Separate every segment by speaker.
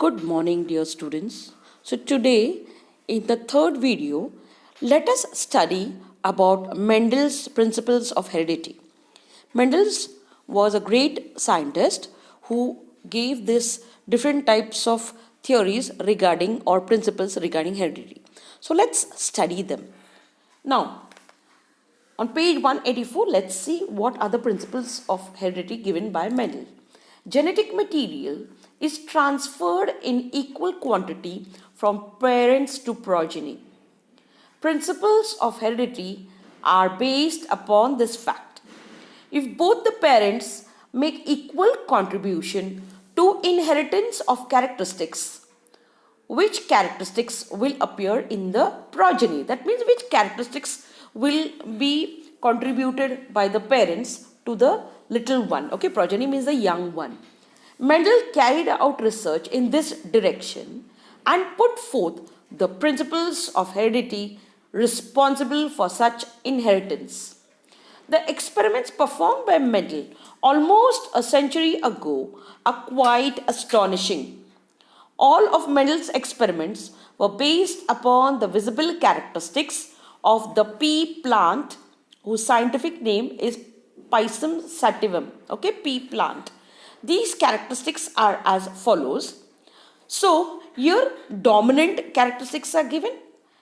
Speaker 1: Good morning, dear students. So, today in the third video, let us study about Mendel's principles of heredity. Mendel was a great scientist who gave this different types of theories regarding or principles regarding heredity. So, let's study them. Now, on page 184, let's see what are the principles of heredity given by Mendel. Genetic material is transferred in equal quantity from parents to progeny. Principles of heredity are based upon this fact. If both the parents make equal contribution to inheritance of characteristics, which characteristics will appear in the progeny? That means which characteristics will be contributed by the parents to the little one. Okay, progeny means the young one. Mendel carried out research in this direction and put forth the principles of heredity responsible for such inheritance. The experiments performed by Mendel almost a century ago are quite astonishing. All of Mendel's experiments were based upon the visible characteristics of the pea plant, whose scientific name is Pisum sativum. Okay, pea plant. These characteristics are as follows. So, here dominant characteristics are given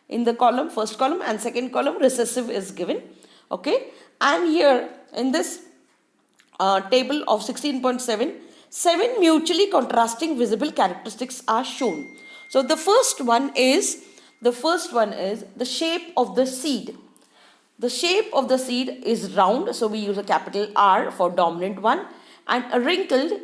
Speaker 1: in the column, first column, and second column recessive is given. Okay, and here in this table of 16.7, 7 mutually contrasting visible characteristics are shown. So the first one is the shape of the seed. The shape of the seed is round, so we use a capital R for dominant one, and a wrinkled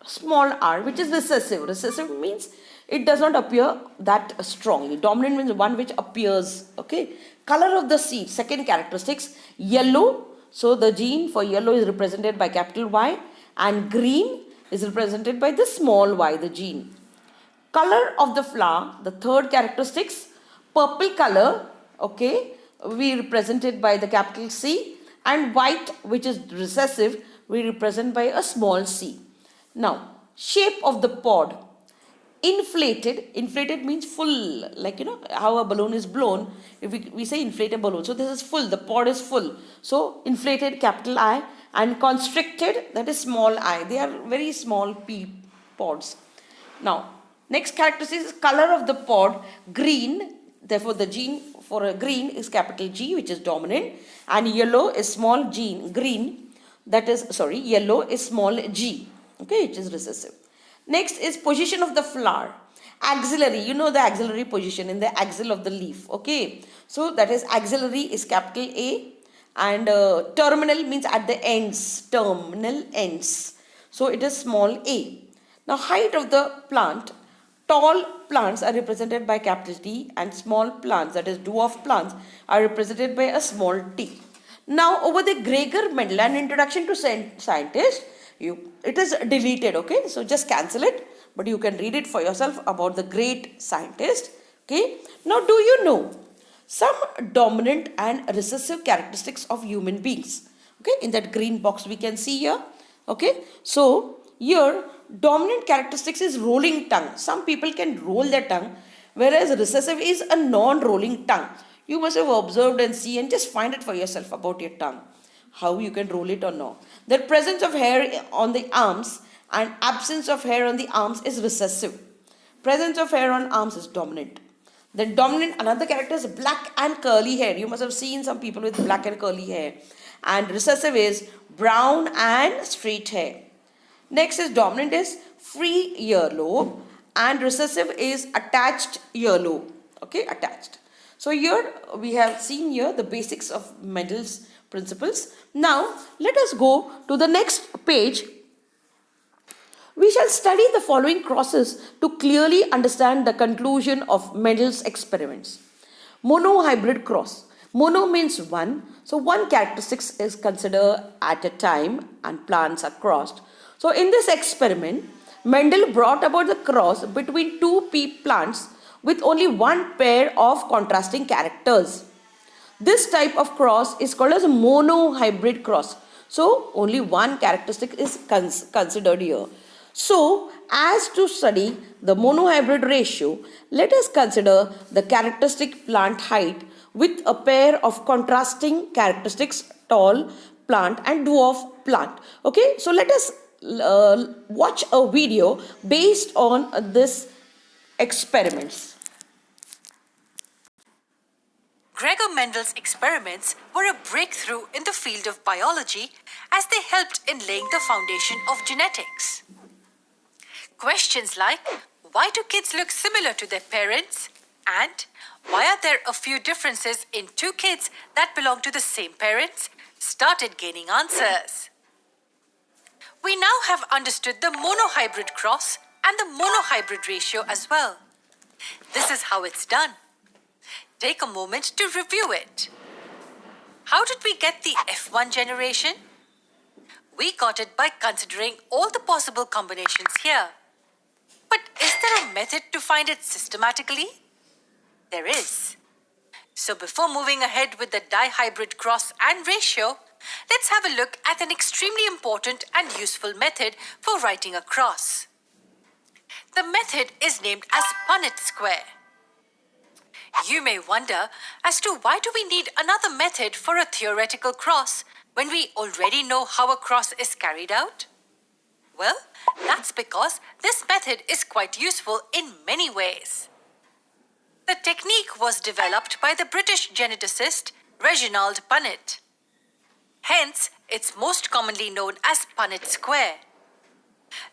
Speaker 1: small r, which is recessive. Recessive means it does not appear that strongly. Dominant means one which appears. Okay. Color of the seed, second characteristics, yellow. So the gene for yellow is represented by capital Y, and green is represented by the small y, the gene. Color of the flower, the third characteristics, purple color, okay, we represented by the capital C, and white, which is recessive, we represent by a small c. Now, shape of the pod, inflated means full, like how a balloon is blown, if we say inflate a balloon, so this is full, the pod is full, so inflated capital I, and constricted, that is small I. They are very small pea pods. Now, next characteristic is color of the pod, green, therefore the gene for a green is capital G, which is dominant, and yellow is small gene, yellow is small g, okay, which is recessive. Next is position of the flower. Axillary, the axillary position in the axil of the leaf. Okay. So that is axillary is capital A, and terminal means at the ends. Terminal ends. So it is small a. Now height of the plant. Tall plants are represented by capital T, and small plants, that is dwarf plants, are represented by a small t. Now over the Gregor Mendel, an introduction to scientist, it is deleted, okay, so just cancel it, but you can read it for yourself about the great scientist. Okay, now do you know some dominant and recessive characteristics of human beings? Okay, in that green box we can see here. Okay, so here dominant characteristics is rolling tongue. Some people can roll their tongue, whereas recessive is a non-rolling tongue. You must have observed and see and just find it for yourself about your tongue, how you can roll it or not. The presence of hair on the arms and absence of hair on the arms is recessive. Presence of hair on arms is dominant. Then dominant, another character is black and curly hair. You must have seen some people with black and curly hair. And recessive is brown and straight hair. Next is dominant is free earlobe, and recessive is attached earlobe. Okay, attached. So here we have seen here the basics of Mendel's principles. Now let us go to the next page. We shall study the following crosses to clearly understand the conclusion of Mendel's experiments. Monohybrid cross. Mono means one, so one characteristic is considered at a time and plants are crossed. So in this experiment, Mendel brought about the cross between two pea plants with only one pair of contrasting characters. This type of cross is called as a monohybrid cross. So only one characteristic is considered here. So, as to study the monohybrid ratio, let us consider the characteristic plant height with a pair of contrasting characteristics, tall plant and dwarf plant. Okay, so let us watch a video based on this experiments.
Speaker 2: Gregor Mendel's experiments were a breakthrough in the field of biology as they helped in laying the foundation of genetics. Questions like, why do kids look similar to their parents? And why are there a few differences in two kids that belong to the same parents? Started gaining answers. We now have understood the monohybrid cross and the monohybrid ratio as well. This is how it's done. Take a moment to review it. How did we get the F1 generation? We got it by considering all the possible combinations here. But is there a method to find it systematically? There is. So before moving ahead with the dihybrid cross and ratio, let's have a look at an extremely important and useful method for writing a cross. The method is named as Punnett square. You may wonder as to why do we need another method for a theoretical cross when we already know how a cross is carried out? Well, that's because this method is quite useful in many ways. The technique was developed by the British geneticist Reginald Punnett. Hence, it's most commonly known as Punnett square.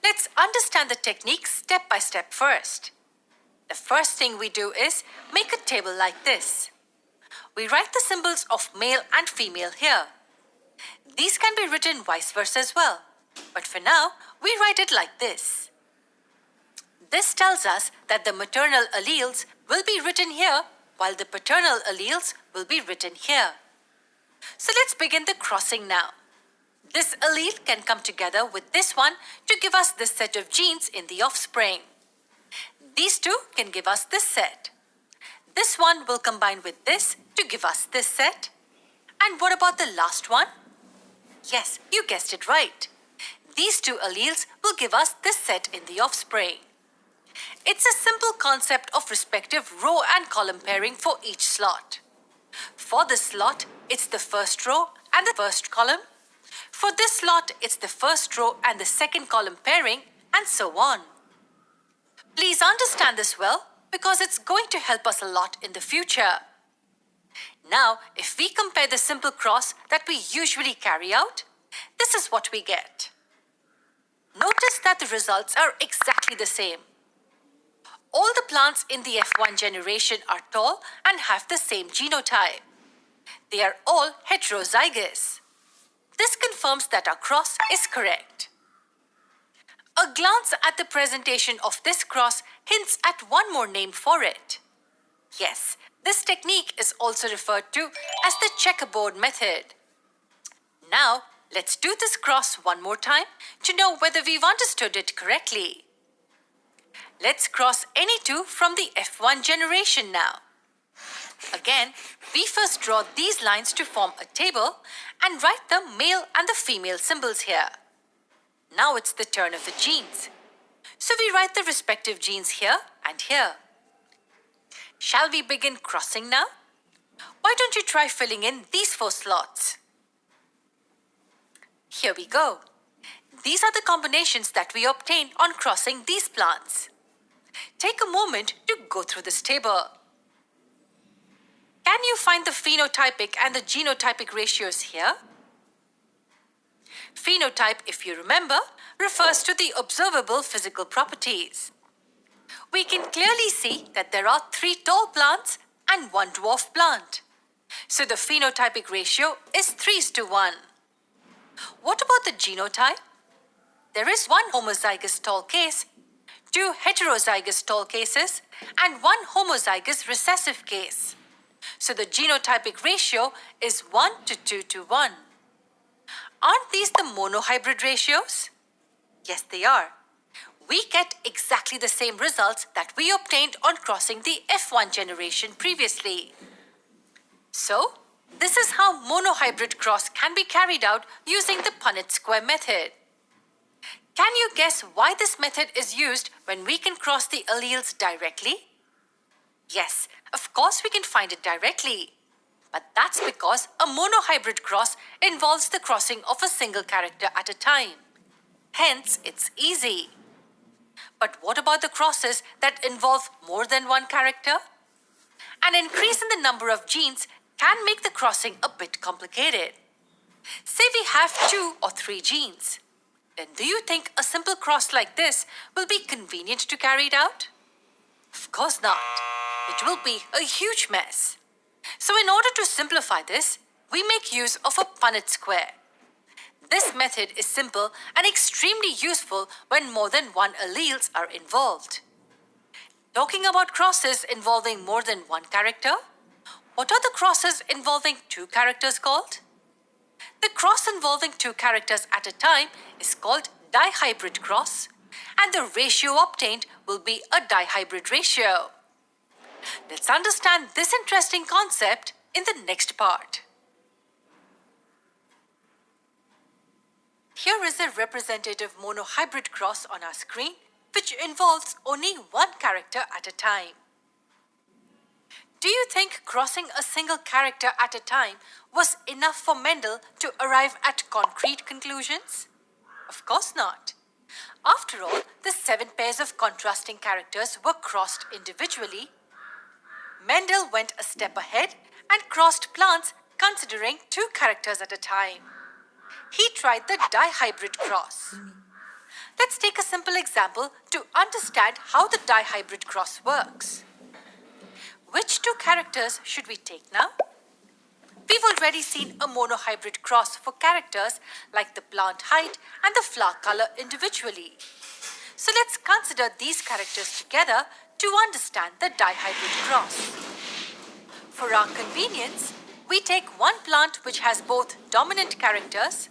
Speaker 2: Let's understand the technique step by step first. The first thing we do is make a table like this. We write the symbols of male and female here. These can be written vice versa as well, but for now, we write it like this. This tells us that the maternal alleles will be written here, while the paternal alleles will be written here. So let's begin the crossing now. This allele can come together with this one to give us this set of genes in the offspring. These two can give us this set. This one will combine with this to give us this set. And what about the last one? Yes, you guessed it right. These two alleles will give us this set in the offspring. It's a simple concept of respective row and column pairing for each slot. For this slot, it's the first row and the first column. For this slot, it's the first row and the second column pairing, and so on. Please understand this well because it's going to help us a lot in the future. Now, if we compare the simple cross that we usually carry out, this is what we get. Notice that the results are exactly the same. All the plants in the F1 generation are tall and have the same genotype. They are all heterozygous. This confirms that our cross is correct. A glance at the presentation of this cross hints at one more name for it. Yes, this technique is also referred to as the checkerboard method. Now, let's do this cross one more time to know whether we've understood it correctly. Let's cross any two from the F1 generation now. Again, we first draw these lines to form a table and write the male and the female symbols here. Now it's the turn of the genes. So we write the respective genes here and here. Shall we begin crossing now? Why don't you try filling in these 4 slots? Here we go. These are the combinations that we obtain on crossing these plants. Take a moment to go through this table. Can you find the phenotypic and the genotypic ratios here? Phenotype, if you remember, refers to the observable physical properties. We can clearly see that there are 3 tall plants and 1 dwarf plant. So the phenotypic ratio is 3:1. What about the genotype? There is 1 homozygous tall case, 2 heterozygous tall cases, and 1 homozygous recessive case. So the genotypic ratio is 1:2:1. Aren't these the monohybrid ratios? Yes, they are. We get exactly the same results that we obtained on crossing the F1 generation previously. So, this is how monohybrid cross can be carried out using the Punnett square method. Can you guess why this method is used when we can cross the alleles directly? Yes, of course we can find it directly. But that's because a monohybrid cross involves the crossing of a single character at a time. Hence, it's easy. But what about the crosses that involve more than one character? An increase in the number of genes can make the crossing a bit complicated. Say we have 2 or 3 genes. Then do you think a simple cross like this will be convenient to carry it out? Of course not. It will be a huge mess. So in order to simplify this, we make use of a Punnett square. This method is simple and extremely useful when more than one alleles are involved. Talking about crosses involving more than one character, what are the crosses involving 2 characters called? The cross involving 2 characters at a time is called dihybrid cross, and the ratio obtained will be a dihybrid ratio. Let's understand this interesting concept in the next part. Here is a representative monohybrid cross on our screen, which involves only one character at a time. Do you think crossing a single character at a time was enough for Mendel to arrive at concrete conclusions? Of course not. After all, the 7 pairs of contrasting characters were crossed individually. Mendel went a step ahead and crossed plants considering 2 characters at a time. He tried the dihybrid cross. Let's take a simple example to understand how the dihybrid cross works. Which 2 characters should we take now? We've already seen a monohybrid cross for characters like the plant height and the flower color individually. So let's consider these characters together to understand the dihybrid cross. For our convenience, we take one plant which has both dominant characters,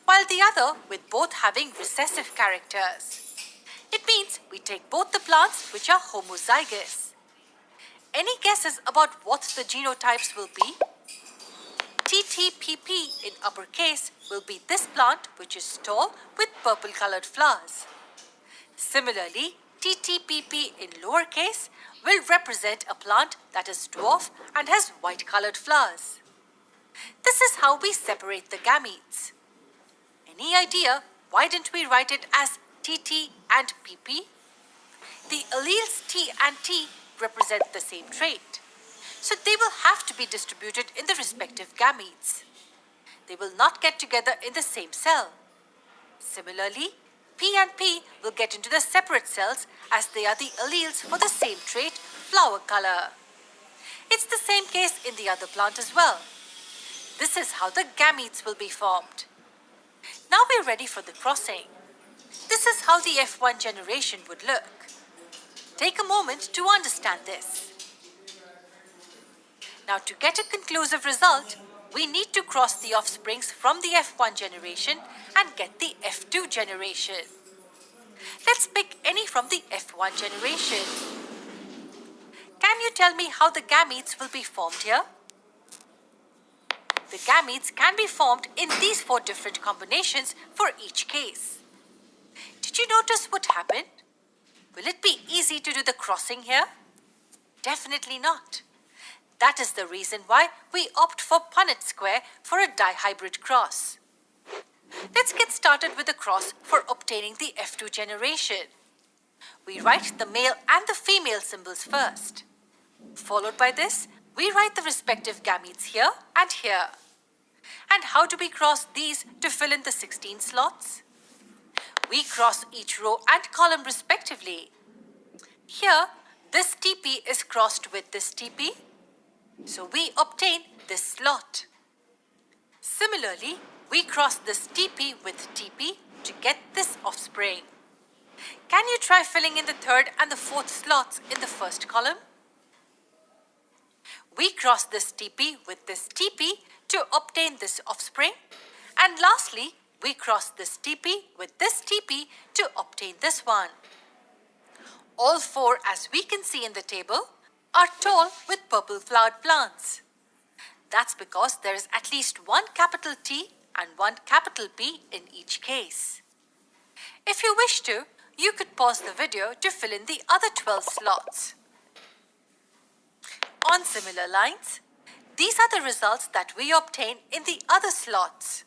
Speaker 2: while the other with both having recessive characters. It means we take both the plants which are homozygous. Any guesses about what the genotypes will be? TTPP in uppercase will be this plant which is tall with purple colored flowers. Similarly, TTPP in lowercase will represent a plant that is dwarf and has white colored flowers. This is how we separate the gametes. Any idea why didn't we write it as TT and PP? The alleles T and T represent the same trait, so they will have to be distributed in the respective gametes. They will not get together in the same cell. Similarly, P and P will get into the separate cells as they are the alleles for the same trait, flower color. It's the same case in the other plant as well. This is how the gametes will be formed. Now we're ready for the crossing. This is how the F1 generation would look. Take a moment to understand this. Now to get a conclusive result, we need to cross the offsprings from the F1 generation and get the F2 generation. Let's pick any from the F1 generation. Can you tell me how the gametes will be formed here? The gametes can be formed in these 4 different combinations for each case. Did you notice what happened? Will it be easy to do the crossing here? Definitely not. That is the reason why we opt for Punnett square for a dihybrid cross. Let's get started with the cross for obtaining the F2 generation. We write the male and the female symbols first. Followed by this, we write the respective gametes here and here. And how do we cross these to fill in the 16 slots? We cross each row and column respectively. Here, this TP is crossed with this TP, so we obtain this slot. Similarly, we cross this TP with TP to get this offspring. Can you try filling in the 3rd and the 4th slots in the first column? We cross this TP with this TP to obtain this offspring. And lastly, we cross this TP with this TP to obtain this one. All 4, as we can see in the table, are tall with purple flowered plants. That's because there is at least one capital T and one capital P in each case. If you wish to, you could pause the video to fill in the other 12 slots. On similar lines, these are the results that we obtain in the other slots.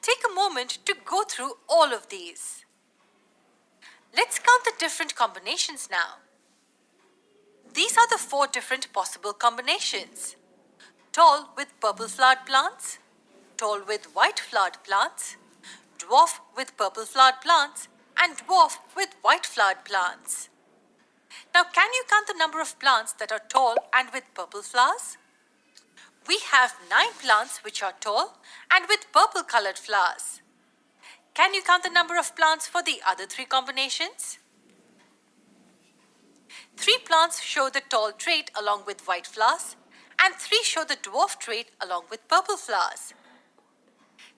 Speaker 2: Take a moment to go through all of these. Let's count the different combinations now. These are the 4 different possible combinations. Tall with purple flowered plants, tall with white flowered plants, dwarf with purple flowered plants, and dwarf with white flowered plants. Now, can you count the number of plants that are tall and with purple flowers? We have 9 plants which are tall and with purple colored flowers. Can you count the number of plants for the other 3 combinations? 3 plants show the tall trait along with white flowers, and 3 show the dwarf trait along with purple flowers.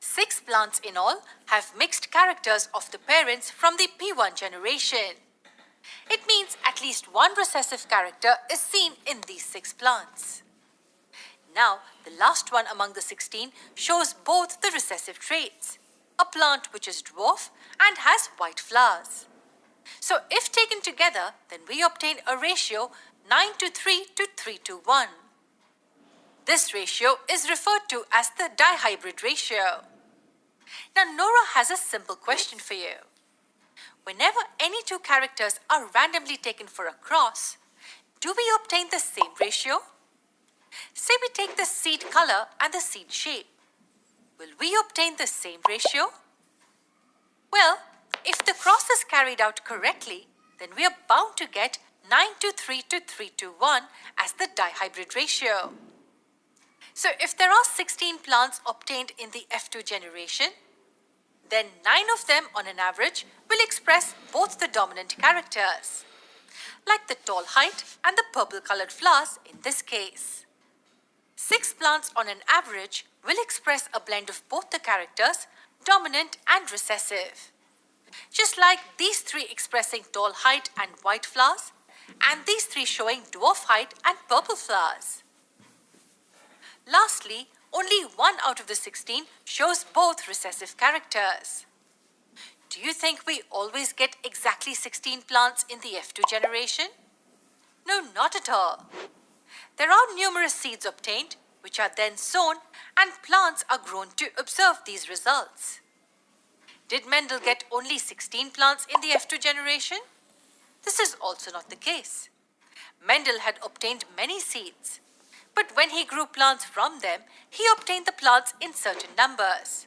Speaker 2: 6 plants in all have mixed characters of the parents from the P1 generation. It means at least one recessive character is seen in these 6 plants. Now, the last one among the 16 shows both the recessive traits, a plant which is dwarf and has white flowers. So if taken together, then we obtain a ratio 9:3 to 3:1. This ratio is referred to as the Dihybrid Ratio. Now, Nora has a simple question for you. Whenever any 2 characters are randomly taken for a cross, do we obtain the same ratio? Say we take the seed color and the seed shape. Will we obtain the same ratio? Well, if the cross is carried out correctly, then we are bound to get 9:3 to 3:1 as the Dihybrid Ratio. So if there are 16 plants obtained in the F2 generation, then 9 of them on an average will express both the dominant characters, like the tall height and the purple colored flowers in this case. 6 plants on an average will express a blend of both the characters, dominant and recessive. Just like these 3 expressing tall height and white flowers, and these 3 showing dwarf height and purple flowers. Lastly, only 1 out of the 16 shows both recessive characters. Do you think we always get exactly 16 plants in the F2 generation? No, not at all. There are numerous seeds obtained, which are then sown, and plants are grown to observe these results. Did Mendel get only 16 plants in the F2 generation? This is also not the case. Mendel had obtained many seeds, but when he grew plants from them, he obtained the plants in certain numbers.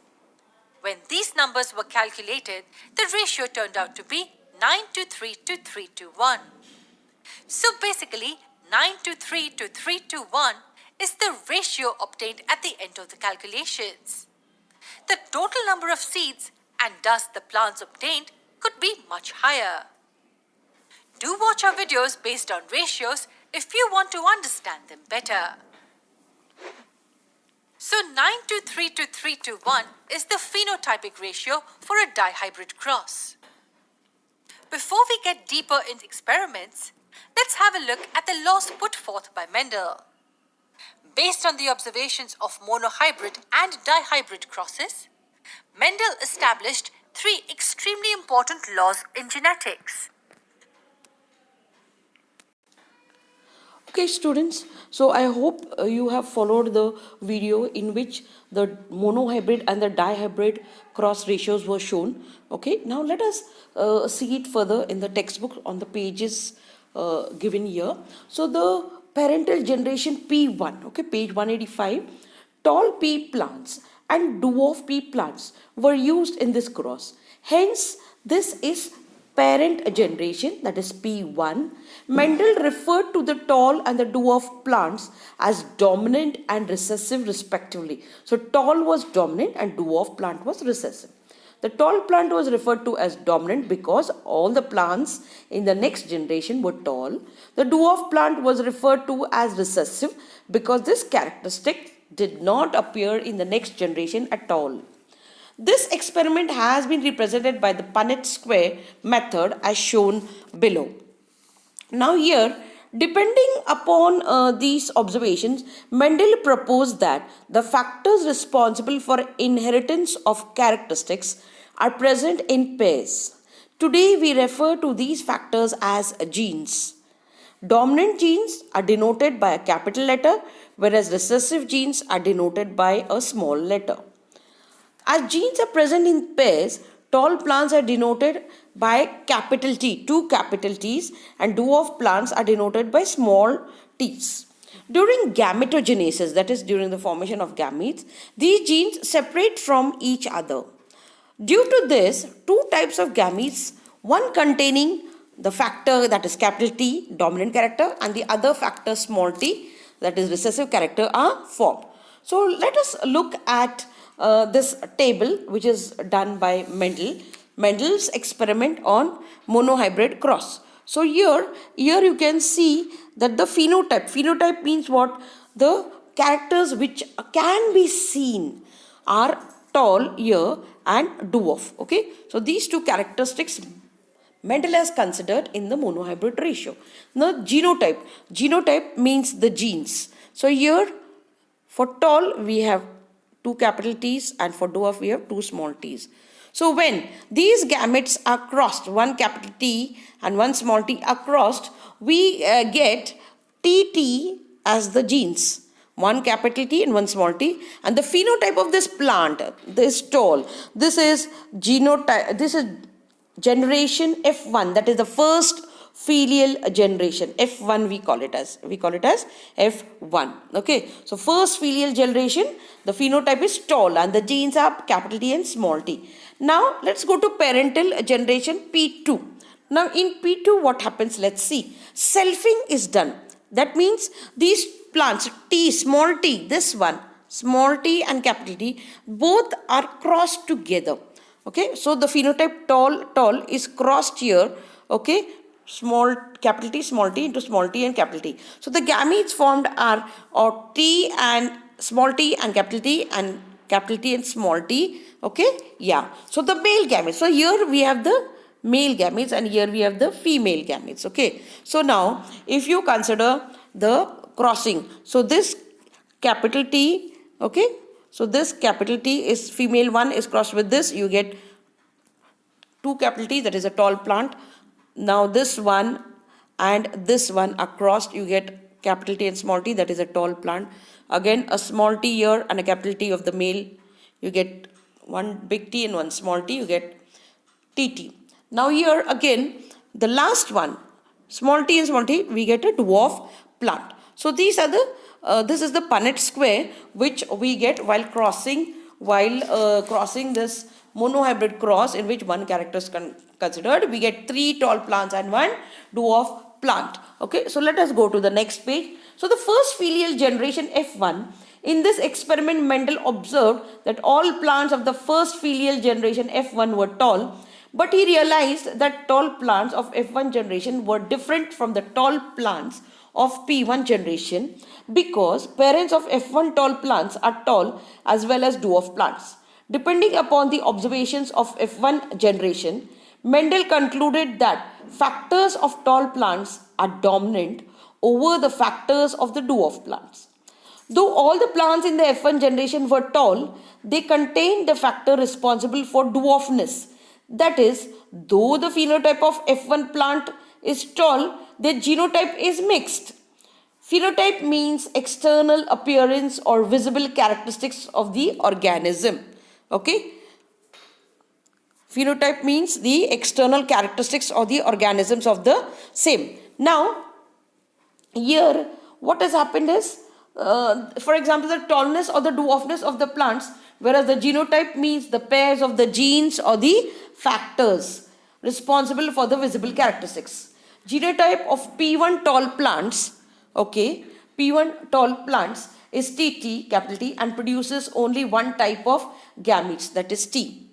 Speaker 2: When these numbers were calculated, the ratio turned out to be 9:3 to 3:1. So basically, 9:3 to 3:1 is the ratio obtained at the end of the calculations. The total number of seeds and thus the plants obtained could be much higher. Do watch our videos based on ratios if you want to understand them better. So 9:3 to 3:1 is the phenotypic ratio for a dihybrid cross. Before we get deeper into experiments, let's have a look at the laws put forth by Mendel. Based on the observations of monohybrid and dihybrid crosses, Mendel established 3 extremely important laws in genetics.
Speaker 1: Okay, students, so I hope you have followed the video in which the monohybrid and the dihybrid cross ratios were shown. Okay, now let us see it further in the textbook on the pages given here. So the parental generation P1, okay, page 185, tall pea plants and dwarf pea plants were used in this cross. Hence, this is parent generation, that is P1. Mendel referred to the tall and the dwarf plants as dominant and recessive respectively. So tall was dominant and dwarf plant was recessive. The tall plant was referred to as dominant because all the plants in the next generation were tall. The dwarf plant was referred to as recessive because this characteristic did not appear in the next generation at all. This experiment has been represented by the Punnett square method as shown below. Now here, depending upon these observations, Mendel proposed that the factors responsible for inheritance of characteristics are present in pairs. Today we refer to these factors as genes. Dominant genes are denoted by a capital letter, whereas recessive genes are denoted by a small letter. As genes are present in pairs, tall plants are denoted by capital T, two capital T's, and dwarf plants are denoted by small t's. During gametogenesis, that is during the formation of gametes, these genes separate from each other. Due to this, two types of gametes, one containing the factor that is capital T, dominant character, and the other factor small t, that is recessive character, are formed. So let us look at this table which is done by Mendel. Mendel's experiment on monohybrid cross. So here you can see that the phenotype means what? The characters which can be seen are tall here and dwarf. Okay, so these two characteristics Mendel has considered in the monohybrid ratio. Now genotype means the genes. So here for tall we have two capital T's, and for dwarf we have two small t's. So when these gametes are crossed, one capital T and one small t are crossed, we get TT as the genes. One capital T and one small t, and the phenotype of this plant, this tall, this is genotype, this is generation F1, that is the first filial generation. F1 we call it as F1. Okay, so first filial generation, the phenotype is tall and the genes are capital T and small t. Now let's go to parental generation P2. Now in P2 what happens? Let's see. Selfing is done. That means these plants, T, small t, this one, small t and capital T, both are crossed together. Okay, so the phenotype tall is crossed here. Okay, small capital T, small t into small t and capital T. So the gametes formed are T and small t and capital T and small t. Okay, yeah. So the male gametes. So here we have the male gametes and here we have the female gametes. Okay, so now if you consider the crossing, so this capital T, okay, so this capital T is female one is crossed with this, you get two capital T, that is a tall plant. Now this one and this one are crossed, you get capital T and small t, that is a tall plant. Again a small t here and a capital T of the male, you get one big T and one small t, you get TT. Now here again the last one, small t and small t, we get a dwarf plant. So these are the this is the Punnett square which we get while crossing this monohybrid cross, in which one character is considered. We get three tall plants and one dwarf plant. Okay, so let us go to the next page. So the first filial generation F1, in this experiment Mendel observed that all plants of the first filial generation F1 were tall, but he realized that tall plants of F1 generation were different from the tall plants of P1 generation because parents of F1 tall plants are tall as well as dwarf plants. Depending upon the observations of F1 generation, Mendel concluded that factors of tall plants are dominant over the factors of the dwarf plants. Though all the plants in the F1 generation were tall, they contained the factor responsible for dwarfness. That is, though the phenotype of F1 plant is tall, their genotype is mixed. Phenotype means external appearance or visible characteristics of the organism. Okay. Phenotype means the external characteristics of the organisms of the same. Now, here what has happened is, for example, the tallness or the dwarfness of the plants, whereas the genotype means the pairs of the genes or the factors responsible for the visible characteristics. Genotype of P1 tall plants, okay, P1 tall plants is TT, capital T, and produces only one type of gametes, that is T.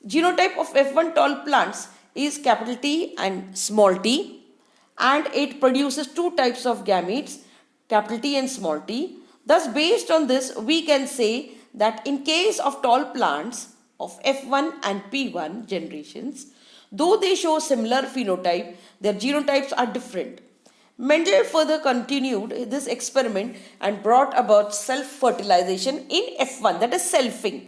Speaker 1: Genotype of F1 tall plants is capital T and small t, and it produces two types of gametes, capital T and small t. Thus, based on this, we can say that in case of tall plants of F1 and P1 generations, though they show similar phenotype, their genotypes are different. Mendel further continued this experiment and brought about self-fertilization in F1, that is selfing.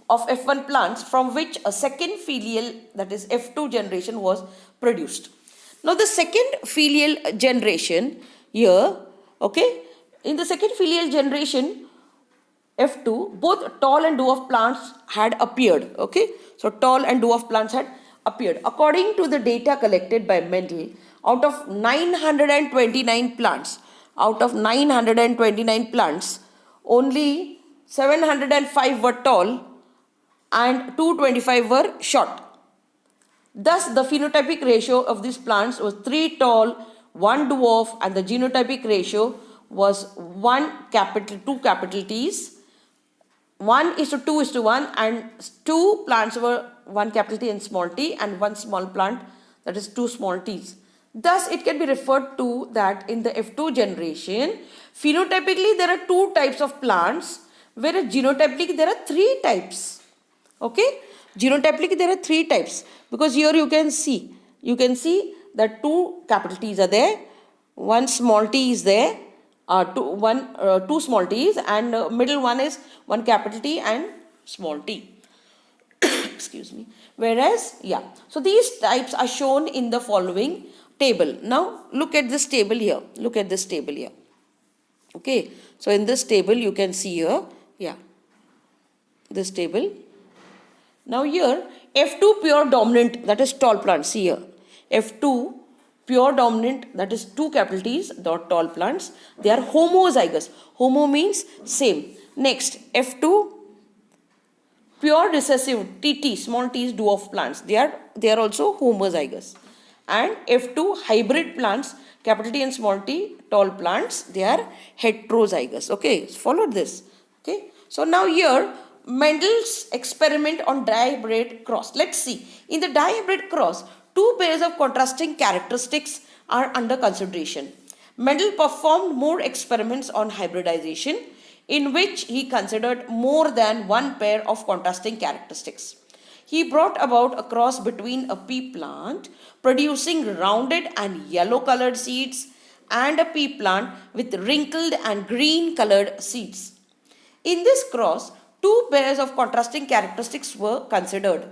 Speaker 1: of F1 plants from which a second filial, that is F2 generation, was produced. Now the second filial generation here, okay, in the second filial generation F2, both tall and dwarf plants had appeared. Okay, so tall and dwarf plants had appeared. According to the data collected by Mendel, out of 929 plants, only 705 were tall and 225 were short. Thus, the phenotypic ratio of these plants was 3 tall, 1 dwarf, and the genotypic ratio was 1 capital, 2 capital T's, 1:2:1, and 2 plants were 1 capital T and small t, and 1 small plant, that is 2 small t's. Thus, it can be referred to that in the F2 generation, phenotypically there are 2 types of plants, whereas genotypically there are 3 types. Okay, genotypically there are 3 types, because here you can see that 2 capital T's are there, 1 small t is there, 2 small t's, and middle one is 1 capital T and small t. Excuse me. Whereas, so these types are shown in the following table. Now look at this table here. Okay, so in this table you can see here, this table. Now here F2 pure dominant, that is tall plants. See here, F2 pure dominant, that is 2 capital T's, dot tall plants. They are homozygous. Homo means same. Next, F2 pure recessive, TT, small t's, dwarf plants. They are also homozygous. And F2 hybrid plants, capital T and small t, tall plants, they are heterozygous. Okay, follow this. Okay, so now here Mendel's experiment on dihybrid cross. Let's see. In the dihybrid cross, 2 pairs of contrasting characteristics are under consideration. Mendel performed more experiments on hybridization, in which he considered more than 1 pair of contrasting characteristics. He brought about a cross between a pea plant producing rounded and yellow colored seeds and a pea plant with wrinkled and green colored seeds. In this cross, 2 pairs of contrasting characteristics were considered: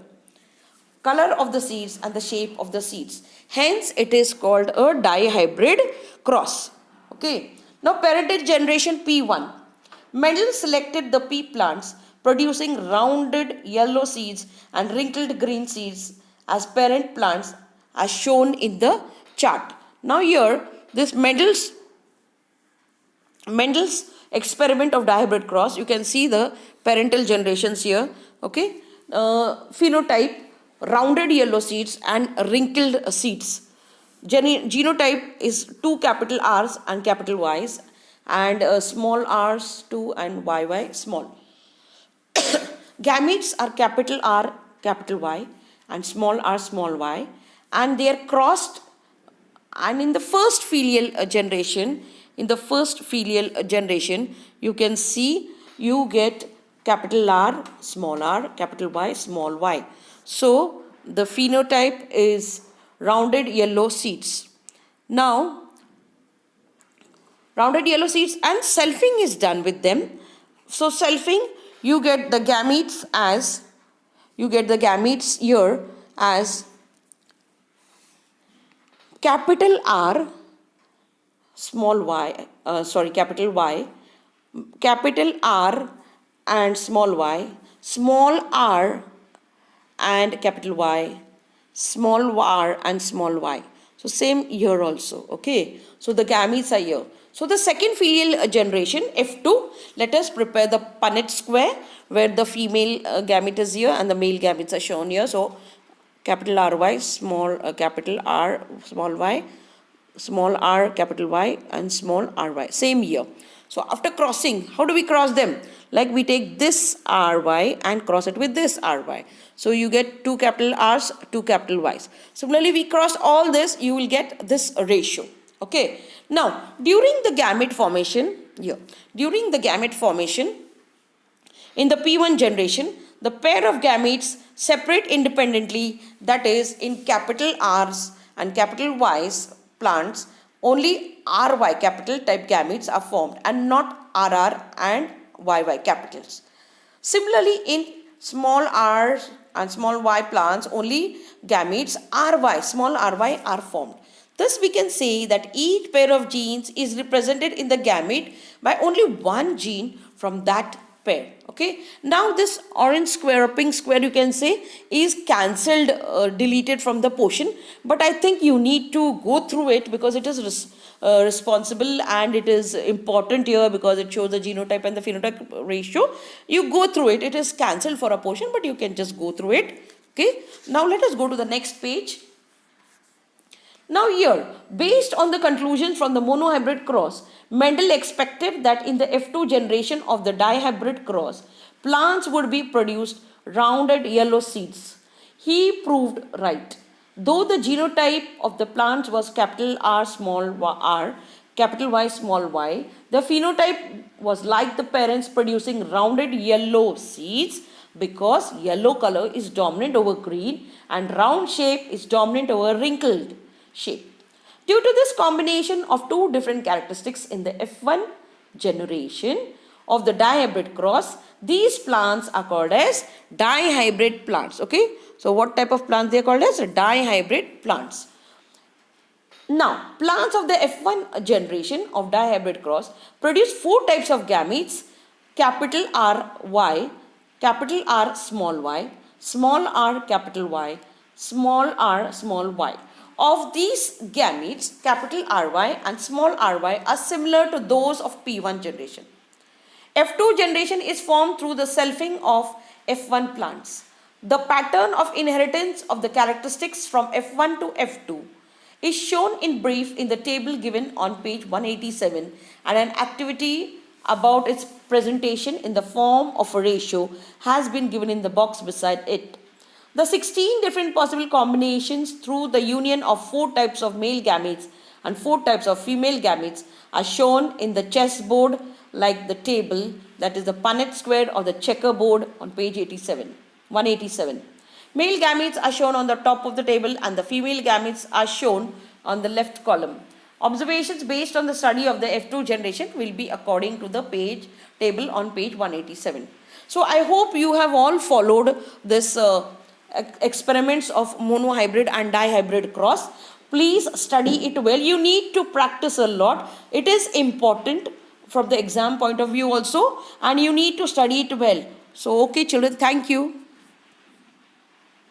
Speaker 1: color of the seeds and the shape of the seeds. Hence, it is called a dihybrid cross. Okay. Now, parentage generation P1. Mendel selected the pea plants producing rounded yellow seeds and wrinkled green seeds as parent plants, as shown in the chart. Now, here this Mendel's experiment of dihybrid cross, you can see the parental generations here. Okay, phenotype: rounded yellow seeds and wrinkled seeds. Genotype is 2 capital R's and capital Y's, and small r's 2 and yy small. Gametes are capital R, capital Y, and small r, small y, and they are crossed. And in the first filial generation, you can see you get capital R, capital Y, small y. So the phenotype is rounded yellow seeds. Now, rounded yellow seeds, and selfing is done with them. So selfing, you get the gametes here as capital R, small y, capital Y, capital R and small y, small r and capital Y, small r and small y. So same here also. Okay, so the gametes are here. So the second filial generation, F2, let us prepare the Punnett square, where the female gamete is here and the male gametes are shown here. So capital RY, small capital R, small y, small r, capital Y, and small ry. Same here. So after crossing, how do we cross them? Like we take this ry and cross it with this ry. So you get 2 capital R's, 2 capital Y's. Similarly, we cross all this, you will get this ratio. Okay. Now, during the gamete formation, in the P1 generation, the pair of gametes separate independently, that is, in capital R's and capital Y's plants, only RY capital type gametes are formed and not RR and YY capitals. Similarly, in small r and small y plants, only gametes ry, small ry are formed. Thus we can say that each pair of genes is represented in the gamete by only one gene from that pair. Okay, now this orange square or pink square, you can say, is cancelled, deleted from the portion, but I think you need to go through it because it is responsible and it is important here because it shows the genotype and the phenotype ratio. You go through it, it is cancelled for a portion, but you can just go through it. Okay, now let us go to the next page. Now here, based on the conclusions from the monohybrid cross, Mendel expected that in the F2 generation of the dihybrid cross, plants would be produced rounded yellow seeds. He proved right. Though the genotype of the plants was capital R small r, capital Y small y, the phenotype was like the parents producing rounded yellow seeds because yellow color is dominant over green and round shape is dominant over wrinkled shape. Due to this combination of two different characteristics in the F1 generation of the dihybrid cross, these plants are called as dihybrid plants. Okay, so what type of plants they are called as? Dihybrid plants. Now, plants of the F1 generation of dihybrid cross produce four types of gametes: capital R Y, capital R small r capital Y, small r small y. Of these gametes, capital RY and small ry are similar to those of P1 generation. F2 generation is formed through the selfing of F1 plants. The pattern of inheritance of the characteristics from F1 to F2 is shown in brief in the table given on page 187, and an activity about its presentation in the form of a ratio has been given in the box beside it. The 16 different possible combinations through the union of 4 types of male gametes and 4 types of female gametes are shown in the chessboard like the table, that is the Punnett square or the checkerboard on page 187. Male gametes are shown on the top of the table and the female gametes are shown on the left column. Observations based on the study of the F2 generation will be according to the table on page 187. So I hope you have all followed this experiments of monohybrid and dihybrid cross. Please study it well. You need to practice a lot. It is important from the exam point of view also, and you need to study it well. So okay children, thank you.